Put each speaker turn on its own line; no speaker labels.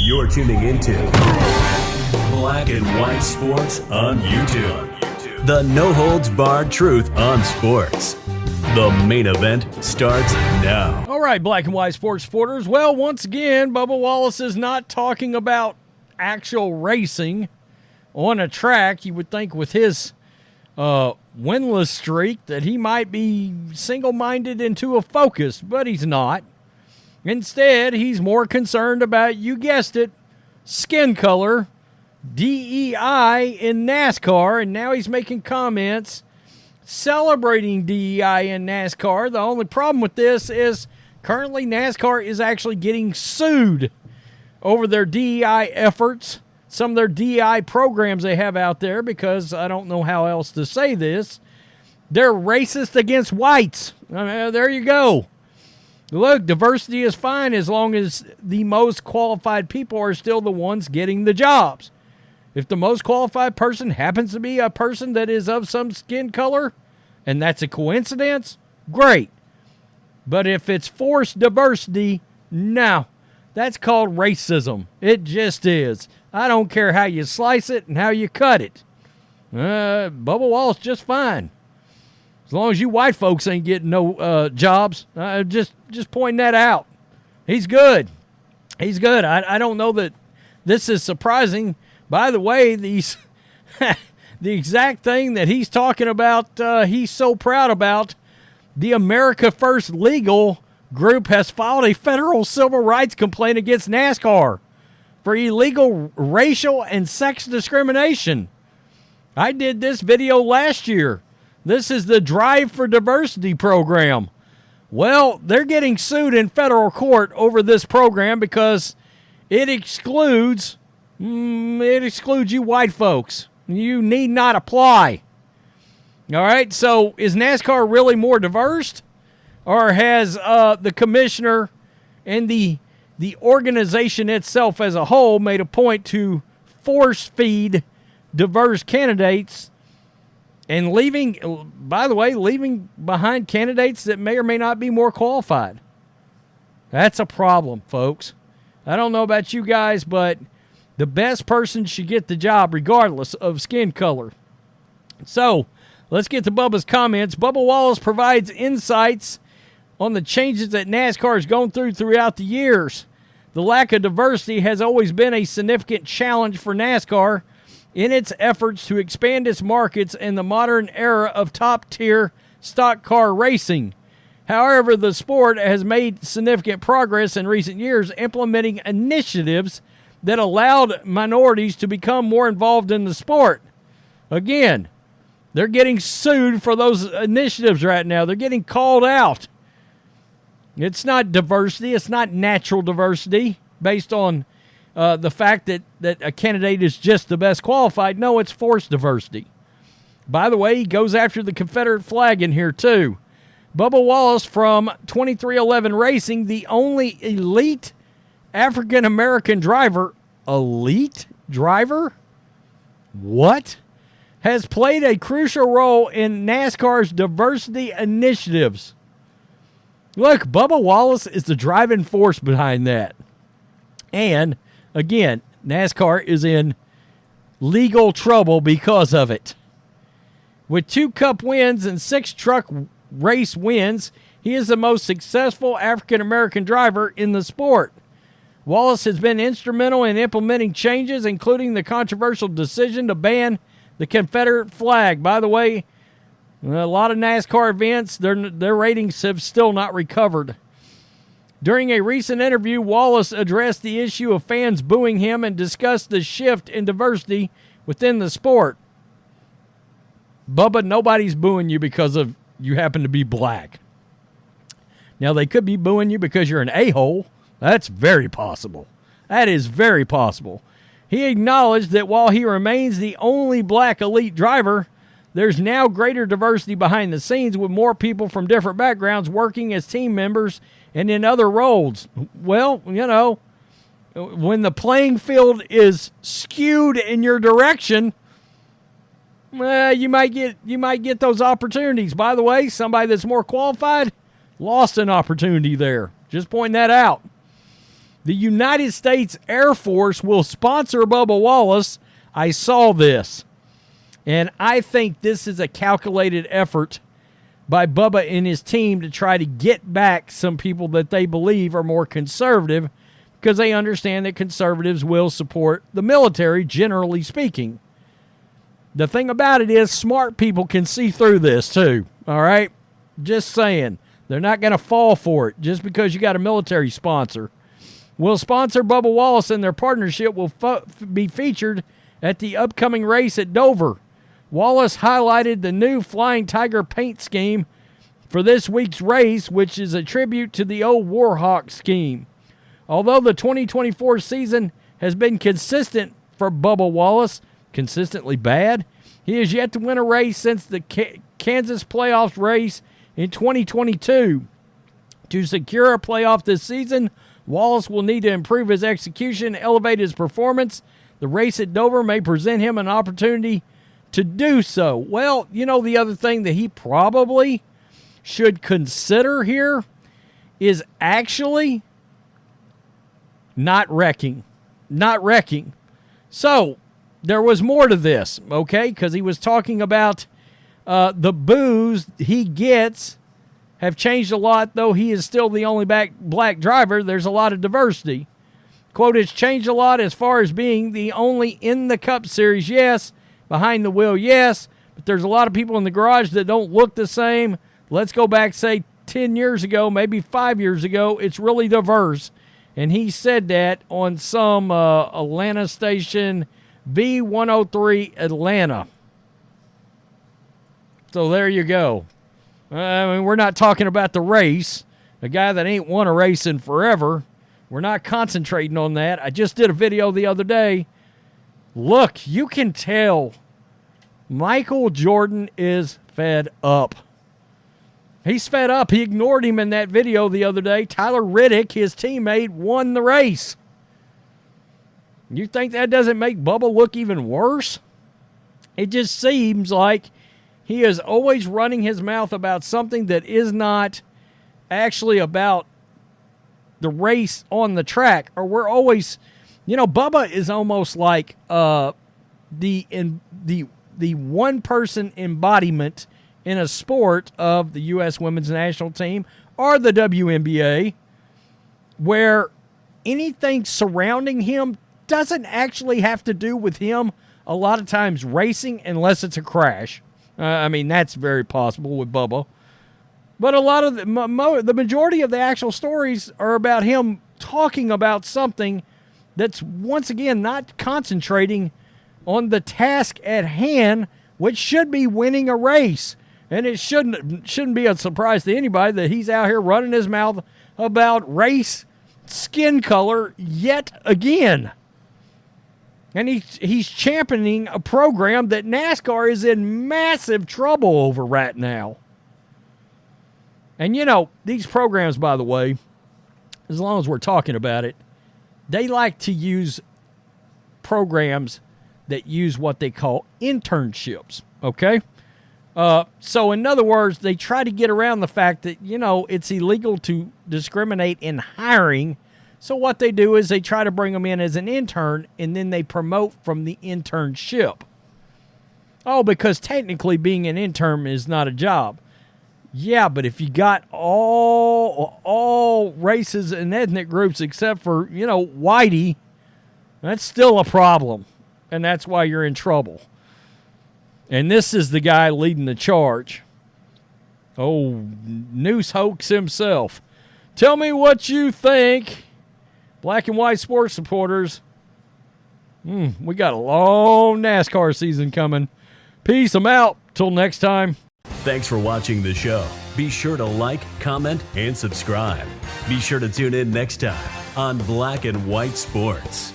You're tuning into Black and White Sports on YouTube. The no-holds-barred truth on sports. The main event starts now.
All right, Black and White Sports supporters. Well, once again, Bubba Wallace is not talking about actual racing on a track. You would think with his winless streak that he might be single-minded into a focus, but he's not. Instead, he's more concerned about, you guessed it, skin color, DEI in NASCAR, and now he's making comments celebrating DEI in NASCAR. The only problem with this is currently NASCAR is actually getting sued over their DEI efforts, some of their DEI programs they have out there, because I don't know how else to say this. They're racist against whites. There you go. Look, diversity is fine as long as the most qualified people are still the ones getting the jobs. If the most qualified person happens to be a person that is of some skin color, and that's a coincidence, great. But if it's forced diversity, no. That's called racism. It just is. I don't care how you slice it and how you cut it. Bubba Wallace just fine. As long as you white folks ain't getting no jobs, just pointing that out. He's good. He's good. I don't know that this is surprising. By the way, these the exact thing that he's talking about, he's so proud about, the America First Legal group has filed a federal civil rights complaint against NASCAR for illegal racial and sex discrimination. I did this video last year. This is the Drive for Diversity program. Well, they're getting sued in federal court over this program because it excludes you white folks. You need not apply. All right, so is NASCAR really more diverse? Or has the commissioner and the organization itself as a whole made a point to force feed diverse candidates and leaving behind candidates that may or may not be more qualified? That's a problem, folks. I don't know about you guys, but the best person should get the job regardless of skin color. So, let's get to Bubba's comments. Bubba Wallace provides insights on the changes that NASCAR has gone throughout the years. The lack of diversity has always been a significant challenge for NASCAR in its efforts to expand its markets in the modern era of top-tier stock car racing. However, the sport has made significant progress in recent years, implementing initiatives that allowed minorities to become more involved in the sport. Again, they're getting sued for those initiatives right now. They're getting called out. It's not diversity. It's not natural diversity based on the fact that a candidate is just the best qualified. No, it's forced diversity. By the way, he goes after the Confederate flag in here too. Bubba Wallace from 2311 Racing, the only elite African-American driver. Elite driver? What? Has played a crucial role in NASCAR's diversity initiatives. Look, Bubba Wallace is the driving force behind that. And, again, NASCAR is in legal trouble because of it. With 2 Cup wins and 6 truck race wins, he is the most successful African-American driver in the sport. Wallace has been instrumental in implementing changes, including the controversial decision to ban the Confederate flag. By the way, a lot of NASCAR events, their ratings have still not recovered. During a recent interview, Wallace addressed the issue of fans booing him and discussed the shift in diversity within the sport. Bubba, nobody's booing you because of you happen to be black. Now, they could be booing you because you're an a-hole. That's very possible. That is very possible. He acknowledged that while he remains the only black elite driver, there's now greater diversity behind the scenes with more people from different backgrounds working as team members and in other roles. Well, you know, when the playing field is skewed in your direction, you might get those opportunities. By the way, somebody that's more qualified lost an opportunity there. Just pointing that out. The United States Air Force will sponsor Bubba Wallace. I saw this. And I think this is a calculated effort by Bubba and his team to try to get back some people that they believe are more conservative, because they understand that conservatives will support the military, generally speaking. The thing about it is smart people can see through this too, all right? Just saying. They're not going to fall for it just because you got a military sponsor. Will sponsor Bubba Wallace, and their partnership will be featured at the upcoming race at Dover. Wallace highlighted the new Flying Tiger paint scheme for this week's race, which is a tribute to the old Warhawk scheme. Although the 2024 season has been consistent for Bubba Wallace, consistently bad, he has yet to win a race since the Kansas playoffs race in 2022. To secure a playoff this season, Wallace will need to improve his execution and elevate his performance. The race at Dover may present him an opportunity to do so. Well, you know, the other thing that he probably should consider here is actually not wrecking. Not wrecking. So, there was more to this, okay? Because he was talking about the boos he gets have changed a lot, though he is still the only black driver. There's a lot of diversity. Quote, it's changed a lot as far as being the only in the Cup Series, yes. Behind the wheel, yes. But there's a lot of people in the garage that don't look the same. Let's go back, say, 10 years ago, maybe 5 years ago. It's really diverse. And he said that on some Atlanta station, V103 Atlanta. So there you go. I mean, we're not talking about the race, a guy that ain't won a race in forever. We're not concentrating on that. I just did a video the other day. Look, you can tell Michael Jordan is fed up. He's fed up. He ignored him in that video the other day. Tyler Riddick, his teammate, won the race. You think that doesn't make Bubba look even worse? It just seems like he is always running his mouth about something that is not actually about the race on the track. Or we're always, you know, Bubba is almost like the one-person embodiment in a sport of the U.S. women's national team or the WNBA, where anything surrounding him doesn't actually have to do with him a lot of times racing unless it's a crash. I mean, that's very possible with Bubba. But a lot of the majority of the actual stories are about him talking about something that's, once again, not concentrating on the task at hand, which should be winning a race. And it shouldn't be a surprise to anybody that he's out here running his mouth about race, skin color yet again. And he's championing a program that NASCAR is in massive trouble over right now. And, you know, these programs, by the way, as long as we're talking about it, they like to use programs that use what they call internships, okay? So, in other words, they try to get around the fact that, you know, it's illegal to discriminate in hiring. So what they do is they try to bring them in as an intern, and then they promote from the internship. Oh, because technically being an intern is not a job. Yeah, but if you got all races and ethnic groups except for, you know, whitey, that's still a problem. And that's why you're in trouble. And this is the guy leading the charge. Oh, Noose Hoax himself. Tell me what you think. Black and white sports supporters. We got a long NASCAR season coming. Peace. I'm out. Till next time.
Thanks for watching the show. Be sure to like, comment, and subscribe. Be sure to tune in next time on Black and White Sports.